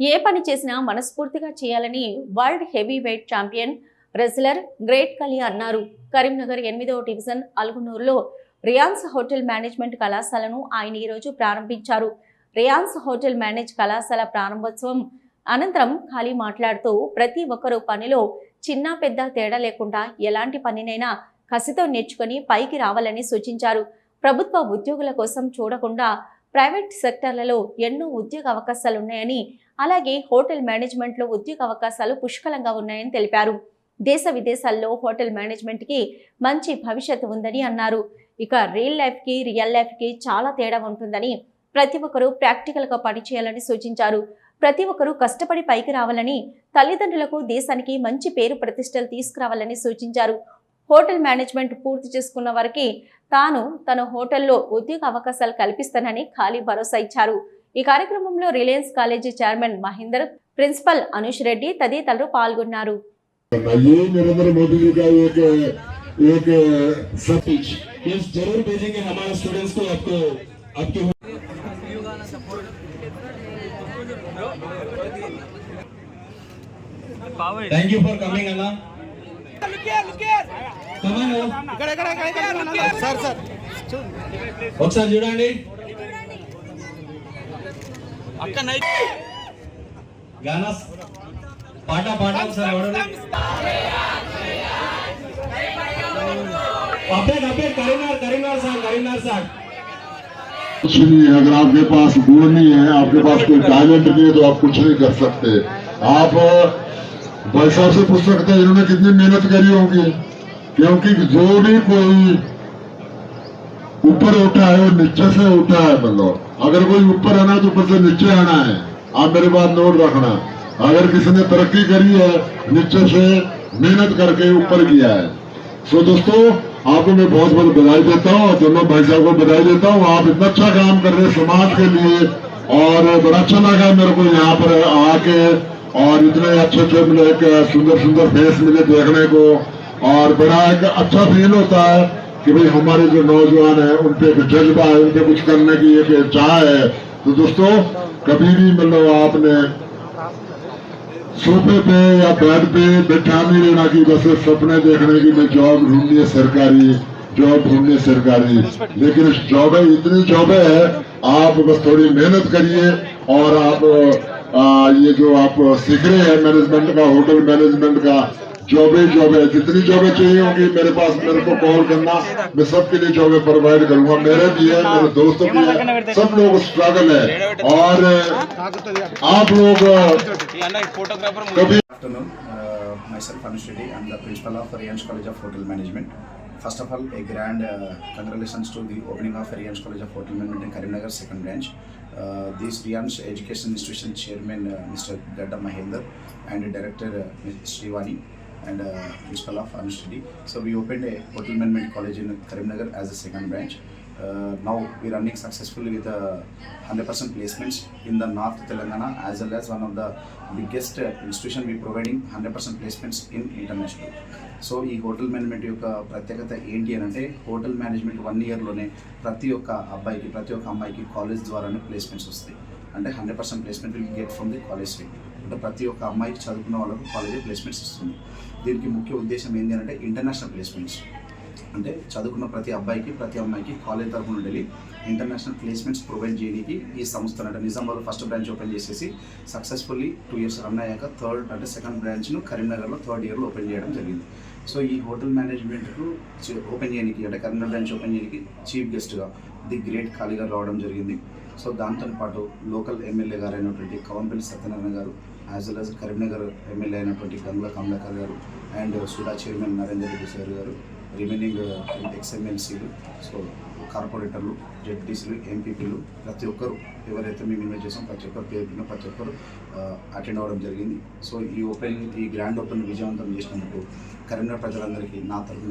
ఏ పని చేసినా మనస్ఫూర్తిగా చేయాలని world heavy weight champion wrestler great కలి అన్నారు. కరీంనగర్ 8వ డివిజన్ అల్గునూరులో రియాన్స్ హోటల్ మేనేజ్మెంట్ కళాశాలను ఆయన ఈరోజు ప్రారంభించారు. రియాన్స్ హోటల్ మేనేజ్ కళాశాల ప్రారంభోత్సవం అనంతరం ఖాళీ మాట్లాడుతూ ప్రతి ఒక్కరూ పనిలో చిన్న పెద్ద తేడా లేకుండా ఎలాంటి పనినైనా కసితో నేర్చుకుని పైకి రావాలని సూచించారు. ప్రభుత్వ ఉద్యోగుల కోసం చూడకుండా ప్రైవేట్ సెక్టర్లలో ఎన్నో ఉద్యోగ అవకాశాలు ఉన్నాయని, అలాగే హోటల్ మేనేజ్మెంట్లో ఉద్యోగ అవకాశాలు పుష్కలంగా ఉన్నాయని తెలిపారు. దేశ విదేశాల్లో హోటల్ మేనేజ్మెంట్కి మంచి భవిష్యత్తు ఉందని అన్నారు. ఇక రియల్ లైఫ్కి చాలా తేడా ఉంటుందని, ప్రతి ఒక్కరూ ప్రాక్టికల్గా పనిచేయాలని సూచించారు. ప్రతి ఒక్కరూ కష్టపడి పైకి రావాలని, తల్లిదండ్రులకు దేశానికి మంచి పేరు ప్రతిష్టలు తీసుకురావాలని సూచించారు. హోటల్ మేనేజ్మెంట్ పూర్తి చేసుకున్న వారికి తన హోటల్లో ఉద్యోగ అవకాశాలు కల్పిస్తానని ఖాళీ భరోసా ఇచ్చారు. ఈ కార్యక్రమంలో Reliance college chairman Mahender, principal Anush Reddy తదితరులు పాల్గొన్నారు. Thank you for coming, Anna. ఒకసారి చూడండి అక్క నైట్ గానా పాట ఒకసారి अपडेट करीमनगर साहब कुछ नहीं है। अगर आपके पास गुण नहीं है, आपके पास कोई टैलेंट नहीं है, तो आप कुछ नहीं कर सकते। आप भाई साहब से पूछ सकते हैं इन्होंने कितनी मेहनत करी होगी, क्योंकि जो भी कोई ऊपर उठा है वो नीचे से उठा है। मतलब अगर कोई ऊपर आना है तो ऊपर से नीचे आना है। आप मेरे बात नोट रखना। अगर किसी ने तरक्की करी है, नीचे से मेहनत करके ऊपर किया है। सो दोस्तों, आपको मैं बहुत बहुत बधाई देता हूँ और दोनों भाई साहब को बधाई देता हूँ। आप इतना अच्छा काम कर रहे हैं समाज के लिए, और बड़ा अच्छा लगा मेरे को यहाँ पर आके, और इतने अच्छे मिले, सुंदर फेस मिले देखने को, और बड़ा एक अच्छा फील होता है कि भाई हमारे जो नौजवान है उन पे जज्बा है, उन पे कुछ करने की एक चाह है। तो दोस्तों, कभी भी मतलब आपने सोफे पे या बेड पे बैठा नहीं रहना कि बस सपने देखने की मैं जॉब ढूंढनी है सरकारी, लेकिन जॉब है, इतनी जॉब है, आप बस थोड़ी मेहनत करिए। और आप ये जो आप सीख रहे हैं मैनेजमेंट का, होटल मैनेजमेंट का, जॉबें जितनी जॉबें चाहिए होंगी मेरे पास, मेरे को कॉल करना, मैं सबके लिए जॉबें प्रोवाइड करूंगा। मेरे भी है, मेरे दोस्तों भी है, सब लोग स्ट्रगल है। और आप लोग कभी myself Anush Reddy, I'm the principal of Rians College of Hotel Management. First of all, a grand congratulations to the opening of Rians College of Hotel Management in Karimnagar second branch. This Rians Education Institution Chairman Mr. Gadda Mahendra and Director Ms. Srivani and Principal of Anush Reddy. So we opened a Hotel Management College in Karimnagar as a second branch. Now we are running successfully with 100% placements in the North Telangana, as well as one of the biggest institution we providing 100% placements in international. So ఈ hotel management యొక్క ప్రత్యేకత ఏంటి అని అంటే, hotel management 1 ఇయర్లోనే ప్రతి ఒక్క అబ్బాయికి, ప్రతి ఒక్క అమ్మాయికి కాలేజ్ ద్వారానే ప్లేస్మెంట్స్ వస్తాయి. అంటే 100% placement will get from the college side. అంటే ప్రతి ఒక్క అమ్మాయికి చదువుకున్న వాళ్ళకు కాలేజీ ప్లేస్మెంట్స్ ఇస్తుంది. దీనికి ముఖ్య ఉద్దేశం ఏంటి అంటే ఇంటర్నేషనల్ ప్లేస్మెంట్స్. అంటే చదువుకున్న ప్రతి అబ్బాయికి, ప్రతి అమ్మాయికి కాలేజ్ తరఫు నుండి ఇంటర్నేషనల్ ప్లేస్మెంట్స్ ప్రొవైడ్ చేయడానికి ఈ సంస్థ అంటే నిజామాబాద్లో ఫస్ట్ బ్రాంచ్ ఓపెన్ చేసేసి సక్సెస్ఫుల్లీ 2 years రన్ అయ్యాక సెకండ్ బ్రాంచ్ను కరీంనగర్లో 3rd yearలో ఓపెన్ చేయడం జరిగింది. సో ఈ హోటల్ మేనేజ్మెంట్కు ఓపెన్ చేయడానికి, అంటే కరీంనగర్ బ్రాంచ్ ఓపెన్ చేయడానికి చీఫ్ గెస్ట్గా ది గ్రేట్ ఖాళీ గారు రావడం జరిగింది. సో దాంతో పాటు లోకల్ ఎమ్మెల్యే గారు అయినటువంటి కవంపల్లి సత్యనారాయణ గారు, as well as Karimnagar MLA అయినటువంటి గంగుల కమలాకర్ గారు, and SUDA chairman Narender Reddy sir గారు, రిమైనింగ్ ఎక్స్ఎమ్మెల్సీలు, సో కార్పొరేటర్లు, జెడ్పీటీసీలు, ఎంపీపీలు, ప్రతి ఒక్కరు ఎవరైతే మేము ఇన్వైట్ చేసాం ప్రతి ఒక్కరు పేరున ప్రతి ఒక్కరు అటెండ్ అవ్వడం జరిగింది. సో ఈ గ్రాండ్ ఓపెన్ విజయవంతం చేసినందుకు కరీంనగర్ ప్రజలందరికీ నా తరఫున